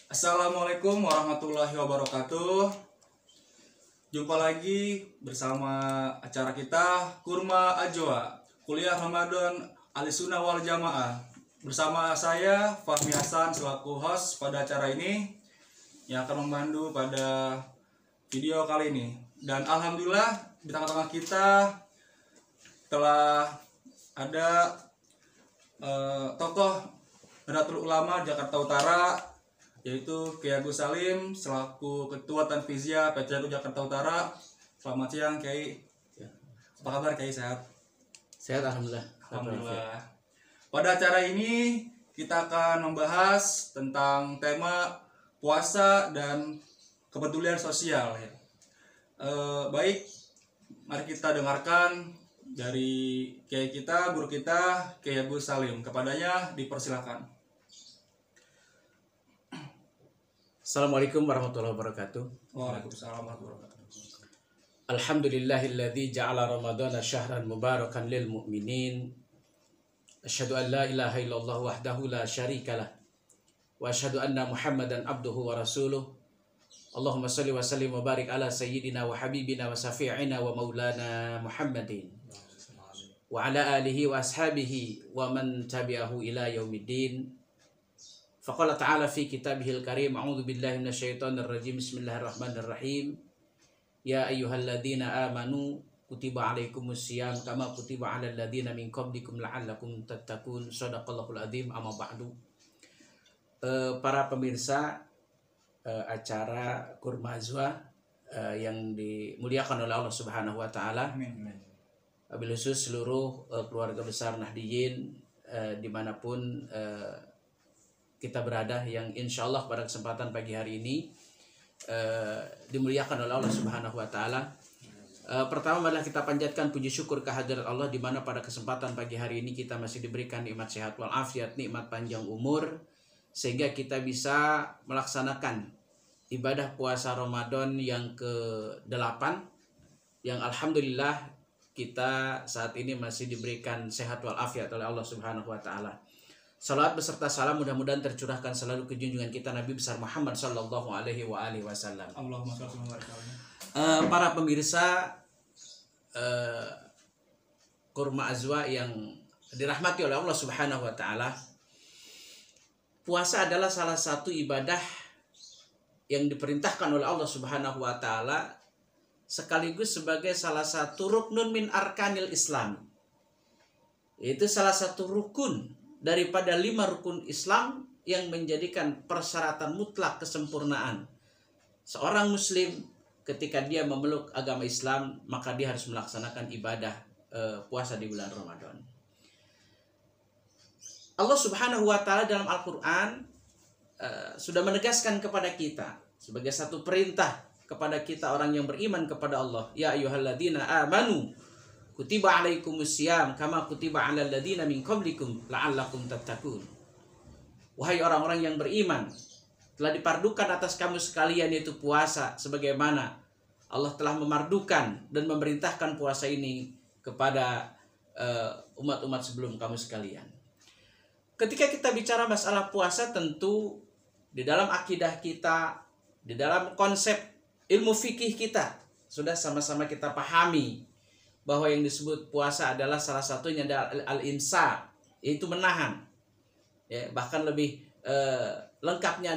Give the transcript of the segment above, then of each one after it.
Assalamualaikum warahmatullahi wabarakatuh. Jumpa lagi bersama acara kita Kurma Ajwa, Kuliah Ramadan Ahlussunnah wal Jamaah. Bersama saya Fahmi Hasan selaku host pada acara ini yang akan membantu pada video kali ini. Dan alhamdulillah di tengah-tengah kita telah ada tokoh Nahdlatul Ulama Jakarta Utara, yaitu Kiai Agus Salim selaku Ketua Tanfiziyah PCNU Jakarta Utara. Selamat siang Kiai. Apa kabar Kiai, sehat? Sehat alhamdulillah. Alhamdulillah. Pada acara ini kita akan membahas tentang tema puasa dan kepedulian sosial. Baik, mari kita dengarkan dari Kiai kita, guru kita, Kiai Agus Salim. Kepadanya dipersilakan. Assalamualaikum warahmatullahi wabarakatuh. Waalaikumsalam warahmatullahi wabarakatuh. Alhamdulillahilladzi ja'ala ramadhana syahran mubarakan lil mu'minin. Asyhadu an la ilaha illallah wahdahu la syarikalah. Wa asyhadu anna Muhammadan abduhu wa rasuluh. Allahumma shalli wa sallim wa barik ala sayyidina wa habibina wa syafi'ina wa maulana Muhammadin. Wa ala alihi wa ashabihi wa man tabi'ahu ila yaumiddin. Faqala ta'ala fi kitabihil karim, a'udzu billahi minasyaitonir rajim, bismillahirrahmanirrahim. Ya ayyuhalladzina amanu kutiba alaikumusiyam kama kutiba alal ladzina min qablikum la'allakum tattaqun. Shadaqallahul adzim. Amma ba'du. Para pemirsa acara Kurma Ajwa yang dimuliakan oleh Allah Subhanahu wa taala. Wabil khusus seluruh keluarga besar Nahdiyin dimanapun kita berada, yang insya Allah pada kesempatan pagi hari ini dimuliakan oleh Allah Subhanahu wa taala. Pertama adalah kita panjatkan puji syukur kehadirat Allah, di mana pada kesempatan pagi hari ini kita masih diberikan nikmat sehat walafiat, nikmat panjang umur, sehingga kita bisa melaksanakan ibadah puasa Ramadan yang ke-8, yang alhamdulillah kita saat ini masih diberikan sehat walafiat oleh Allah Subhanahu wa taala. Salawat beserta salam mudah-mudahan tercurahkan selalu ke junjungan kita Nabi besar Muhammad sallallahu alaihi wasallam. Allahumma shalli wa barik. Para pemirsa Kurma Ajwa yang dirahmati oleh Allah Subhanahu wa taala, puasa adalah salah satu ibadah yang diperintahkan oleh Allah Subhanahu wa taala, sekaligus sebagai salah satu ruknun min arkanil Islam. Itu salah satu rukun daripada 5 rukun Islam yang menjadikan persyaratan mutlak kesempurnaan seorang muslim ketika dia memeluk agama Islam, maka dia harus melaksanakan ibadah puasa di bulan Ramadan. Allah Subhanahu wa taala dalam Al-Qur'an sudah menegaskan kepada kita sebagai satu perintah kepada kita orang yang beriman kepada Allah, ya ayyuhalladzina amanu kutiba alaikumusiyam kama kutiba alal ladzina min qablikum la'allakum tattaqun. Wahai orang-orang yang beriman, telah dipardukan atas kamu sekalian yaitu puasa, sebagaimana Allah telah memardukan dan memerintahkan puasa ini kepada umat-umat sebelum kamu sekalian. Ketika kita bicara masalah puasa, tentu di dalam akidah kita, di dalam konsep ilmu fikih kita, sudah sama-sama kita pahami bahwa yang disebut puasa adalah salah satunya adalah al-imsak, yaitu menahan. Ya, bahkan lebih lengkapnya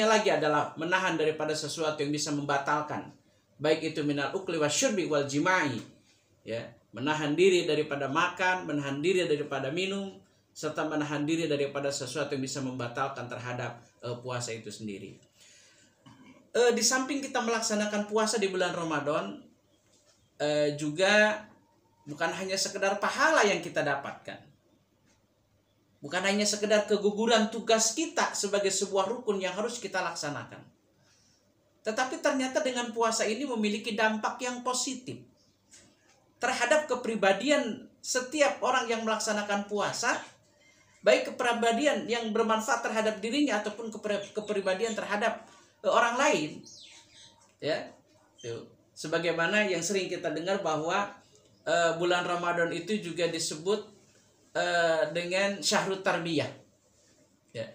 lagi adalah menahan daripada sesuatu yang bisa membatalkan, baik itu minal ukli wasyurbi wal jima'i, ya, menahan diri daripada makan, menahan diri daripada minum, serta menahan diri daripada sesuatu yang bisa membatalkan terhadap puasa itu sendiri. Di samping kita melaksanakan puasa di bulan Ramadan, juga bukan hanya sekedar pahala yang kita dapatkan, bukan hanya sekedar keguguran tugas kita sebagai sebuah rukun yang harus kita laksanakan, tetapi ternyata dengan puasa ini memiliki dampak yang positif terhadap kepribadian setiap orang yang melaksanakan puasa, baik kepribadian yang bermanfaat terhadap dirinya ataupun kepribadian terhadap orang lain, ya. Sebagaimana yang sering kita dengar bahwa bulan Ramadan itu juga disebut dengan syahrut tarbiyah. Ya.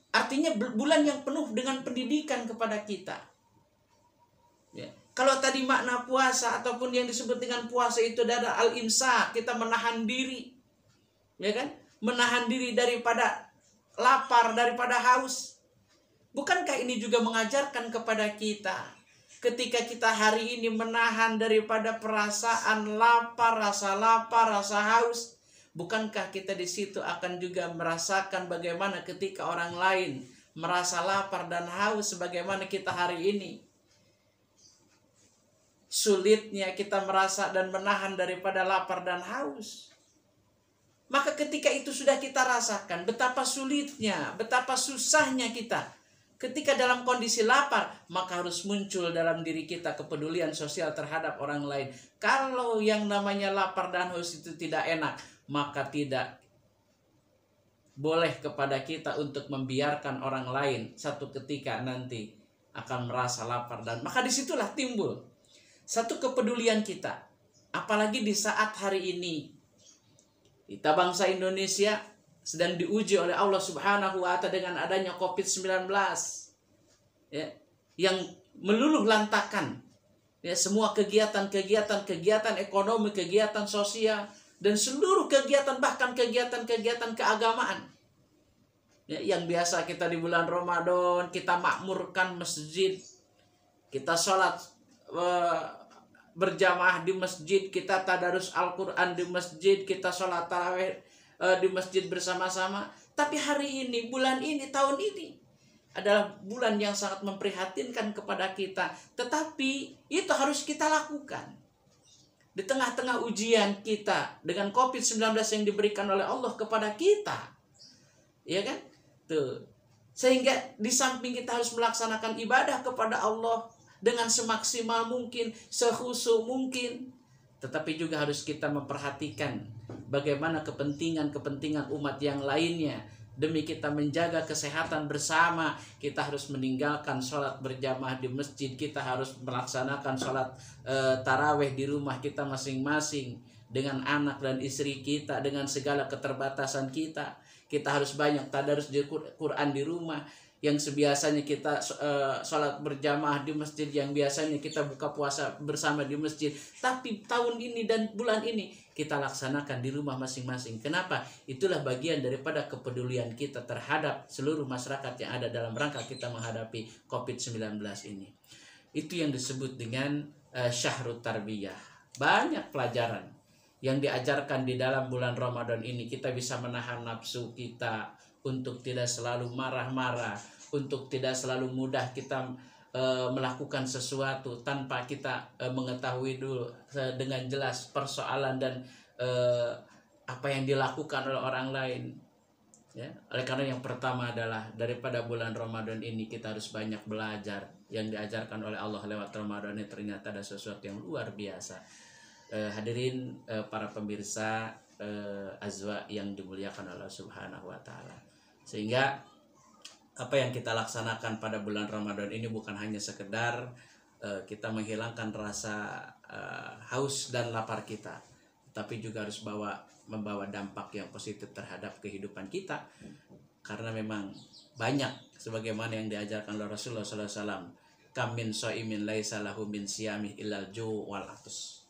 Artinya bulan yang penuh dengan pendidikan kepada kita. Ya. Kalau tadi makna puasa ataupun yang disebut dengan puasa itu adalah al-imsak, kita menahan diri, ya kan? Menahan diri daripada lapar, daripada haus. Bukankah ini juga mengajarkan kepada kita ketika kita hari ini menahan daripada perasaan lapar, rasa haus, bukankah kita di situ akan juga merasakan bagaimana ketika orang lain merasa lapar dan haus sebagaimana kita hari ini? Sulitnya kita merasa dan menahan daripada lapar dan haus. Maka ketika itu sudah kita rasakan betapa sulitnya, betapa susahnya kita ketika dalam kondisi lapar, maka harus muncul dalam diri kita kepedulian sosial terhadap orang lain. Kalau yang namanya lapar dan haus itu tidak enak, maka tidak boleh kepada kita untuk membiarkan orang lain satu ketika nanti akan merasa lapar, dan maka disitulah timbul satu kepedulian kita. Apalagi di saat hari ini kita bangsa Indonesia sedang diuji oleh Allah Subhanahu wa Ta'ala dengan adanya COVID-19, ya, yang meluluh lantakan, ya, semua kegiatan ekonomi, kegiatan sosial, dan seluruh kegiatan, bahkan kegiatan keagamaan, ya, yang biasa kita di bulan Ramadan kita makmurkan masjid, kita sholat berjamaah di masjid, kita tadarus Al-Quran di masjid, kita sholat tarawih di masjid bersama-sama. Tapi hari ini, bulan ini, tahun ini adalah bulan yang sangat memprihatinkan kepada kita. Tetapi itu harus kita lakukan di tengah-tengah ujian kita dengan COVID-19 yang diberikan oleh Allah kepada kita, ya kan? Tuh. Sehingga di samping kita harus melaksanakan ibadah kepada Allah dengan semaksimal mungkin, sekhusyuk mungkin, tetapi juga harus kita memperhatikan bagaimana kepentingan umat yang lainnya. Demi kita menjaga kesehatan bersama, kita harus meninggalkan sholat berjamaah di masjid, kita harus melaksanakan sholat tarawih di rumah kita masing-masing dengan anak dan istri kita, dengan segala keterbatasan kita. Kita harus banyak tadarus Quran di rumah, yang sebiasanya kita sholat berjamaah di masjid, yang biasanya kita buka puasa bersama di masjid, tapi tahun ini dan bulan ini kita laksanakan di rumah masing-masing. Kenapa? Itulah bagian daripada kepedulian kita terhadap seluruh masyarakat yang ada dalam rangka kita menghadapi COVID-19 ini. Itu yang disebut dengan Syahrut Tarbiyah. Banyak pelajaran yang diajarkan di dalam bulan Ramadan ini. Kita bisa menahan nafsu kita untuk tidak selalu marah-marah, untuk tidak selalu mudah kita melakukan sesuatu tanpa kita mengetahui dulu dengan jelas persoalan dan apa yang dilakukan oleh orang lain, ya. Oleh karena yang pertama adalah daripada bulan Ramadan ini kita harus banyak belajar. Yang diajarkan oleh Allah lewat Ramadan ini ternyata ada sesuatu yang luar biasa. Hadirin para pemirsa Azwa yang dimuliakan Allah Subhanahu wa Ta'ala. Sehingga apa yang kita laksanakan pada bulan Ramadan ini bukan hanya sekedar kita menghilangkan rasa haus dan lapar kita, tapi juga harus membawa dampak yang positif terhadap kehidupan kita. Karena memang banyak sebagaimana yang diajarkan oleh Rasulullah SAW, kam min shaimin laisa lahu min siyamih illal ju' wal atus.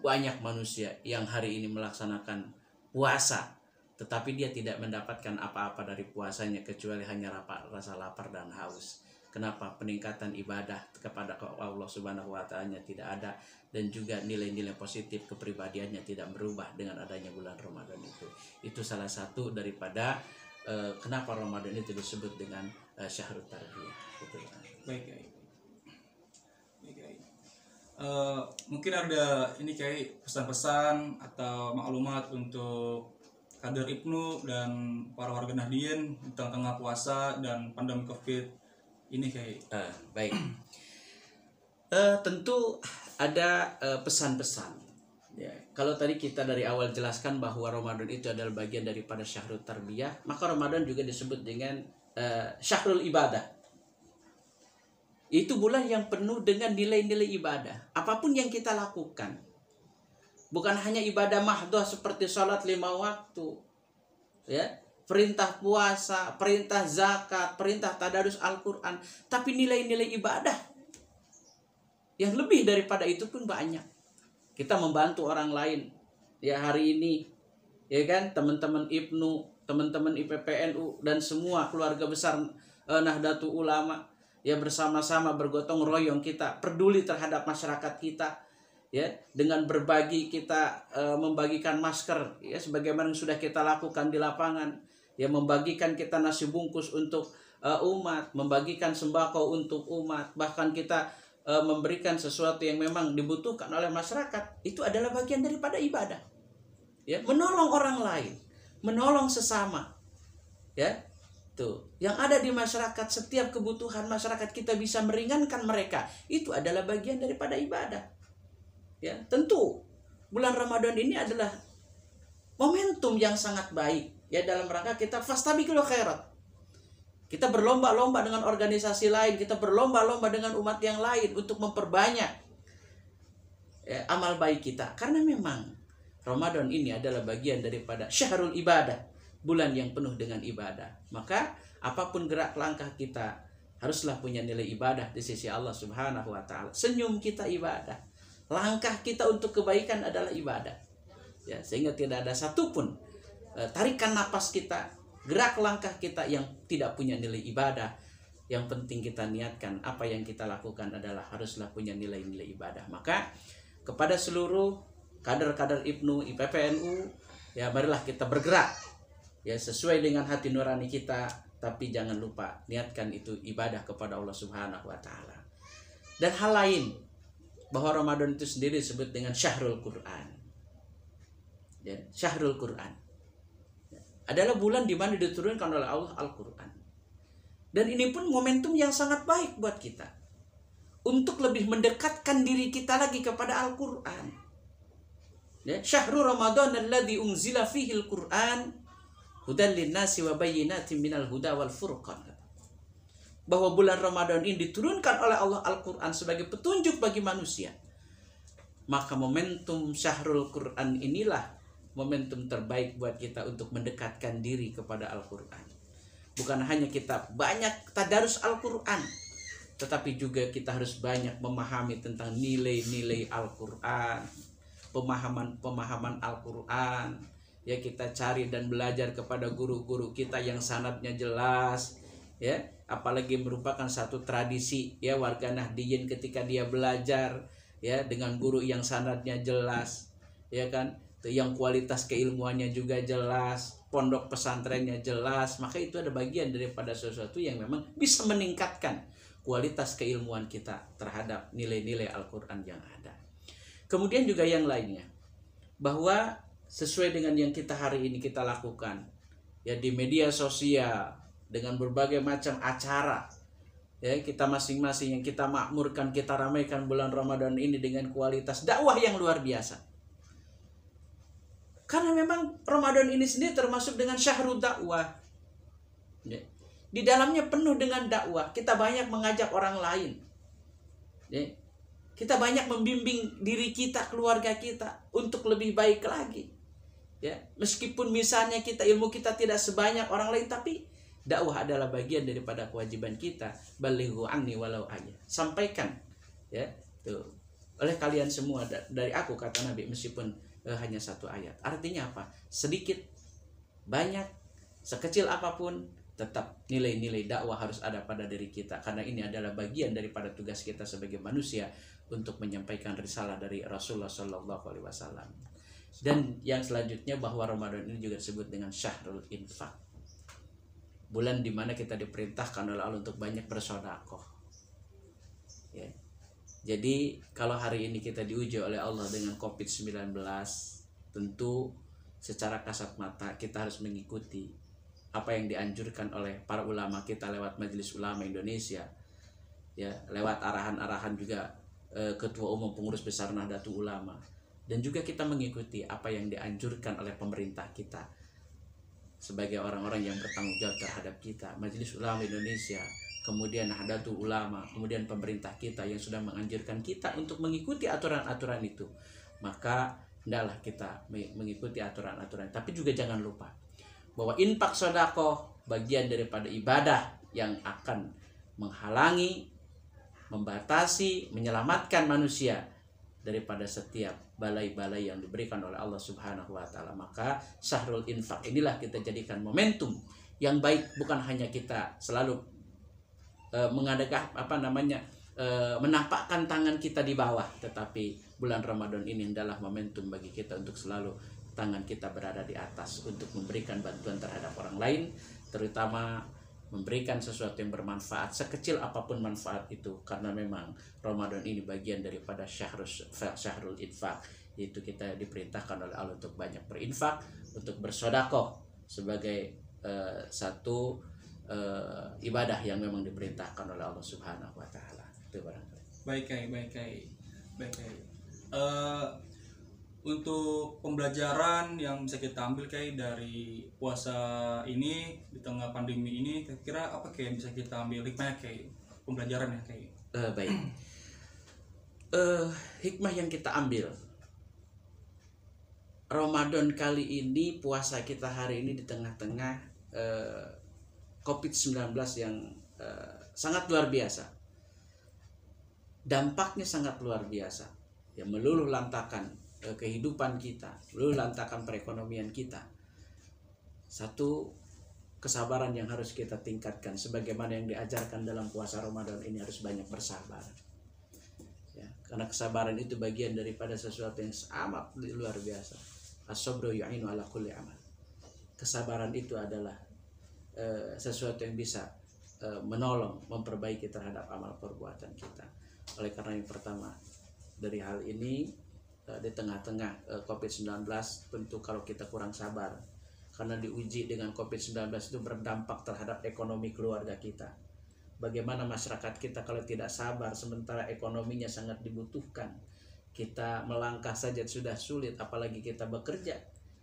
Banyak manusia yang hari ini melaksanakan puasa, tetapi dia tidak mendapatkan apa-apa dari puasanya kecuali hanya rasa lapar dan haus. Kenapa? Peningkatan ibadah kepada Allah Subhanahu wa Ta'ala tidak ada, dan juga nilai-nilai positif kepribadiannya tidak berubah dengan adanya bulan Ramadan itu. Itu salah satu daripada kenapa Ramadan itu disebut dengan Syahrut Tarbiyah. Gitu. Baik. Mungkin ada ini kayak pesan-pesan atau maklumat untuk kader Ibnu dan para warga Nahdien di tengah-tengah puasa dan pandemi COVID ini kayak. Baik. Tentu ada pesan-pesan. Ya, kalau tadi kita dari awal jelaskan bahwa Ramadan itu adalah bagian daripada Syahrut Tarbiyah, maka Ramadan juga disebut dengan Syahrul Ibadah. Itu bulan yang penuh dengan nilai-nilai ibadah. Apapun yang kita lakukan, bukan hanya ibadah mahdoh seperti sholat 5 waktu, ya, perintah puasa, perintah zakat, perintah tadarus Al-Quran, tapi nilai-nilai ibadah yang lebih daripada itu pun banyak. Kita membantu orang lain. Ya hari ini, ya kan, teman-teman IPNU, teman-teman IPPNU dan semua keluarga besar Nahdlatul Ulama, ya bersama-sama bergotong royong kita peduli terhadap masyarakat kita, ya dengan berbagi kita membagikan masker, ya sebagaimana yang sudah kita lakukan di lapangan, ya membagikan kita nasi bungkus untuk umat, membagikan sembako untuk umat, bahkan kita memberikan sesuatu yang memang dibutuhkan oleh masyarakat. Itu adalah bagian daripada ibadah, ya menolong orang lain, menolong sesama, ya tuh yang ada di masyarakat, setiap kebutuhan masyarakat kita bisa meringankan mereka, itu adalah bagian daripada ibadah. Ya tentu bulan Ramadan ini adalah momentum yang sangat baik, ya dalam rangka kita fastabiqul khairat, kita berlomba-lomba dengan organisasi lain, kita berlomba-lomba dengan umat yang lain untuk memperbanyak amal baik kita, karena memang Ramadan ini adalah bagian daripada syahrul ibadah, bulan yang penuh dengan ibadah. Maka apapun gerak langkah kita haruslah punya nilai ibadah di sisi Allah Subhanahu wa taala. Senyum kita ibadah, langkah kita untuk kebaikan adalah ibadah, ya sehingga tidak ada satupun tarikan napas kita, gerak langkah kita yang tidak punya nilai ibadah. Yang penting kita niatkan apa yang kita lakukan adalah haruslah punya nilai-nilai ibadah. Maka kepada seluruh kader-kader IPNU, IPPNU, ya marilah kita bergerak, ya sesuai dengan hati nurani kita, tapi jangan lupa niatkan itu ibadah kepada Allah Subhanahu wa taala. Dan hal lain, bahwa Ramadan itu sendiri disebut dengan Syahrul Quran. Ya, Syahrul Quran adalah bulan di mana diturunkan oleh Allah Al-Quran. Dan ini pun momentum yang sangat baik buat kita untuk lebih mendekatkan diri kita lagi kepada Al-Quran. Ya, Syahrul Ramadan alladzi unzila fihi al-Quran hudan linnasi wa bayyinatin minal huda wal furqan. Bahwa bulan Ramadan ini diturunkan oleh Allah Al-Quran sebagai petunjuk bagi manusia. Maka momentum Syahrul Quran inilah momentum terbaik buat kita untuk mendekatkan diri kepada Al-Quran. Bukan hanya kita banyak tadarus Al-Quran, tetapi juga kita harus banyak memahami tentang nilai-nilai Al-Quran, pemahaman Al-Quran. Ya kita cari dan belajar kepada guru-guru kita yang sanadnya jelas, ya apalagi merupakan satu tradisi, ya warga Nahdliyin ketika dia belajar, ya dengan guru yang sanadnya jelas, ya kan, yang kualitas keilmuannya juga jelas, pondok pesantrennya jelas, maka itu ada bagian daripada sesuatu yang memang bisa meningkatkan kualitas keilmuan kita terhadap nilai-nilai Al-Quran yang ada. Kemudian juga yang lainnya, bahwa sesuai dengan yang kita hari ini kita lakukan, ya di media sosial dengan berbagai macam acara, ya kita masing-masing yang kita makmurkan, kita ramaikan bulan Ramadan ini dengan kualitas dakwah yang luar biasa. Karena memang Ramadan ini sendiri termasuk dengan syahrul dakwah, ya. Di dalamnya penuh dengan dakwah, kita banyak mengajak orang lain, ya. Kita banyak membimbing diri kita, keluarga kita untuk lebih baik lagi. Ya, meskipun misalnya ilmu kita tidak sebanyak orang lain, tapi dakwah adalah bagian daripada kewajiban kita. Balighu anni walau ayat. Sampaikan, ya, tuh oleh kalian semua dari aku, kata Nabi, meskipun hanya satu ayat. Artinya apa? Sedikit, banyak, sekecil apapun, tetap nilai-nilai dakwah harus ada pada diri kita, karena ini adalah bagian daripada tugas kita sebagai manusia untuk menyampaikan risalah dari Rasulullah SAW. Dan yang selanjutnya bahwa Ramadan ini juga disebut dengan Syahrul Infaq, bulan dimana kita diperintahkan oleh Allah untuk banyak bersedekah. Ya. Jadi kalau hari ini kita diuji oleh Allah dengan COVID-19, tentu secara kasat mata kita harus mengikuti apa yang dianjurkan oleh para ulama kita lewat Majelis Ulama Indonesia, ya lewat arahan-arahan juga Ketua Umum Pengurus Besar Nahdlatul Ulama, dan juga kita mengikuti apa yang dianjurkan oleh pemerintah kita sebagai orang-orang yang bertanggung jawab terhadap kita, Majelis Ulama Indonesia, kemudian Nahdlatul Ulama, kemudian pemerintah kita yang sudah menganjurkan kita untuk mengikuti aturan-aturan itu. Maka hendaklah kita mengikuti aturan-aturan. Tapi juga jangan lupa bahwa infak sedekah bagian daripada ibadah yang akan menghalangi, membatasi, menyelamatkan manusia daripada setiap balai-balai yang diberikan oleh Allah Subhanahu wa taala. Maka syahrul infak inilah kita jadikan momentum yang baik, bukan hanya kita selalu menampakkan tangan kita di bawah, tetapi bulan Ramadan ini adalah momentum bagi kita untuk selalu tangan kita berada di atas untuk memberikan bantuan terhadap orang lain, terutama memberikan sesuatu yang bermanfaat, sekecil apapun manfaat itu, karena memang Ramadan ini bagian daripada syahrul infak, yaitu kita diperintahkan oleh Allah untuk banyak berinfak, untuk bersedekah sebagai satu ibadah yang memang diperintahkan oleh Allah Subhanahu wa taala. Itu barangkali. Baik Kai. Untuk pembelajaran yang bisa kita ambil Kai dari puasa ini di tengah pandemi ini, kira-kira apa Kai yang bisa kita ambil hikmahnya Kai? Pembelajaran ya Kai. Baik. Hikmah yang kita ambil Ramadan kali ini, puasa kita hari ini di tengah-tengah COVID-19 yang sangat luar biasa. Dampaknya sangat luar biasa. Ya, meluluh lantakan kehidupan kita, meluluh lantakan perekonomian kita. Satu, kesabaran yang harus kita tingkatkan, sebagaimana yang diajarkan dalam puasa Ramadan ini, harus banyak bersabar. Ya, karena kesabaran itu bagian daripada sesuatu yang amat luar biasa. As-sabru yu'inu ala kulli amal. Kesabaran itu adalah sesuatu yang bisa menolong, memperbaiki terhadap amal perbuatan kita. Oleh karena yang pertama dari hal ini, di tengah-tengah COVID-19, tentu kalau kita kurang sabar, karena diuji dengan COVID-19 itu berdampak terhadap ekonomi keluarga kita. Bagaimana masyarakat kita kalau tidak sabar, sementara ekonominya sangat dibutuhkan, kita melangkah saja sudah sulit, apalagi kita bekerja.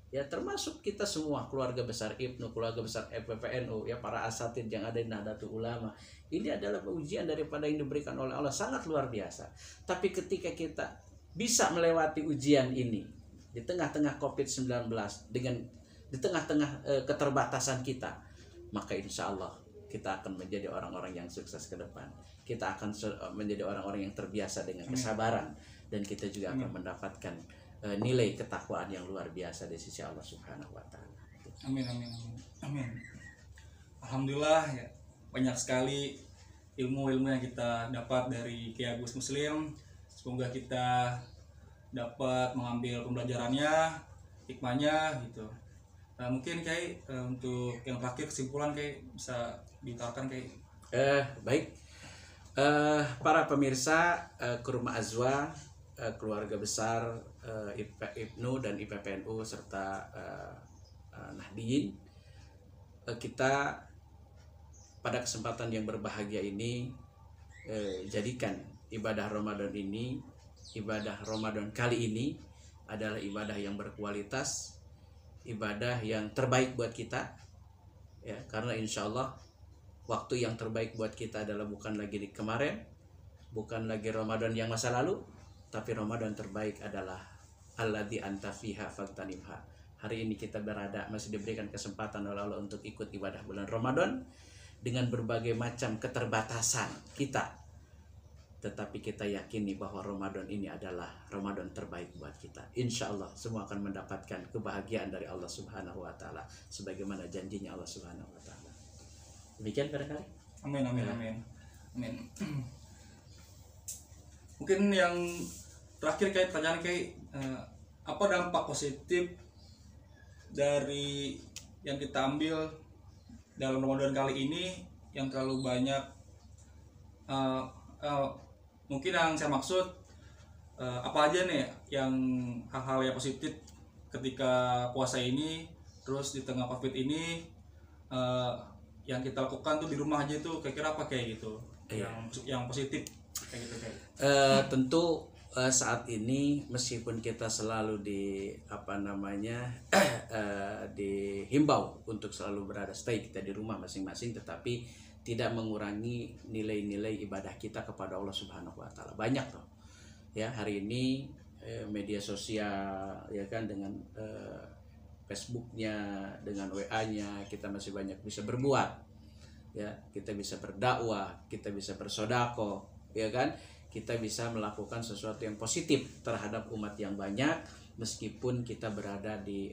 Ya, termasuk kita semua, keluarga besar IPNU, keluarga besar FPPNU, ya, para asatid yang ada di Nahdlatul Ulama. Ini adalah ujian daripada yang diberikan oleh Allah, sangat luar biasa. Tapi ketika kita bisa melewati ujian ini di tengah-tengah COVID-19, di tengah-tengah keterbatasan kita, maka insya Allah kita akan menjadi orang-orang yang sukses ke depan. Kita akan menjadi orang-orang yang terbiasa dengan kesabaran, dan kita juga akan mendapatkan nilai ketakwaan yang luar biasa di sisi Allah Subhanahu wa taala. Amin. Alhamdulillah ya, banyak sekali ilmu-ilmu yang kita dapat dari Kiai Agus Muslim. Semoga kita dapat mengambil pembelajarannya, hikmahnya gitu. Nah, mungkin Kiai untuk yang terakhir kesimpulan Kiai bisa diutarakan Kiai. Baik. Para pemirsa Kurma Azwa, keluarga besar IPNU dan IPPNU serta Nahdiyin, kita pada kesempatan yang berbahagia ini jadikan ibadah Ramadan ini, ibadah Ramadan kali ini adalah ibadah yang berkualitas, ibadah yang terbaik buat kita, ya, karena insya Allah waktu yang terbaik buat kita adalah bukan lagi di kemarin, bukan lagi Ramadan yang masa lalu, tapi Ramadan terbaik adalah alladzi anta fiha fagtanimha. Hari ini kita berada, masih diberikan kesempatan oleh Allah untuk ikut ibadah bulan Ramadan dengan berbagai macam keterbatasan kita, tetapi kita yakini bahwa Ramadan ini adalah Ramadan terbaik buat kita. Insya Allah semua akan mendapatkan kebahagiaan dari Allah Subhanahu wa taala, sebagaimana janjinya Allah Subhanahu wa taala. Demikian barangkali. Amin. Mungkin yang terakhir Kiai, pertanyaan Kiai, apa dampak positif dari yang kita ambil dalam Ramadan kali ini yang terlalu banyak? Mungkin yang saya maksud apa aja nih yang hal-hal yang positif ketika puasa ini, terus di tengah COVID ini yang kita lakukan tuh di rumah aja tuh kira-kira apa kayak gitu, yang positif kayak gitu kayak. Tentu saat ini meskipun kita selalu dihimbau untuk selalu berada stay kita di rumah masing-masing, tetapi tidak mengurangi nilai-nilai ibadah kita kepada Allah Subhanahu wa taala. Banyak toh. Ya, hari ini media sosial ya kan dengan Facebooknya, dengan WA-nya, kita masih banyak bisa berbuat, ya. Kita bisa berdakwah, kita bisa bersodako, ya kan? Kita bisa melakukan sesuatu yang positif terhadap umat yang banyak, meskipun kita berada di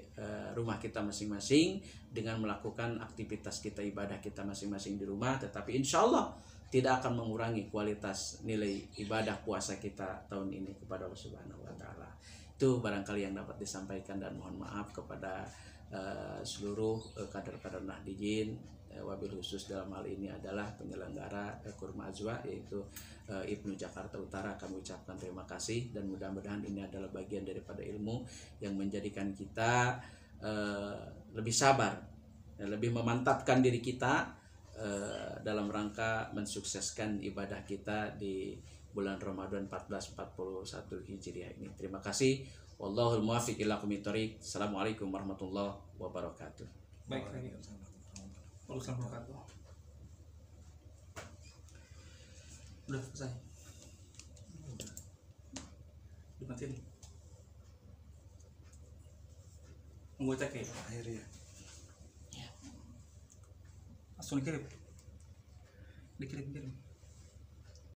rumah kita masing-masing dengan melakukan aktivitas kita, ibadah kita masing-masing di rumah, tetapi insya Allah tidak akan mengurangi kualitas nilai ibadah puasa kita tahun ini kepada Allah Subhanahu wa Ta'ala. Itu barangkali yang dapat disampaikan, dan mohon maaf kepada seluruh kader-kader Nahdijin, wabil khusus dalam hal ini adalah penyelenggara Kurma Ajwa, yaitu Ibnu Jakarta Utara. Kami ucapkan terima kasih, dan mudah-mudahan ini adalah bagian daripada ilmu yang menjadikan kita lebih sabar, lebih memantapkan diri kita dalam rangka mensukseskan ibadah kita di bulan Ramadan 1441 Hijriah ini. Terima kasih. Wallahul muwaffiq ila aqwamit thoriq. Assalamualaikum warahmatullahi wabarakatuh. Baik, Waalaikumsalam warahmatullahi. Udah selesai. Dimatiin. Nunggu cek ya akhirnya. Langsung dikirim.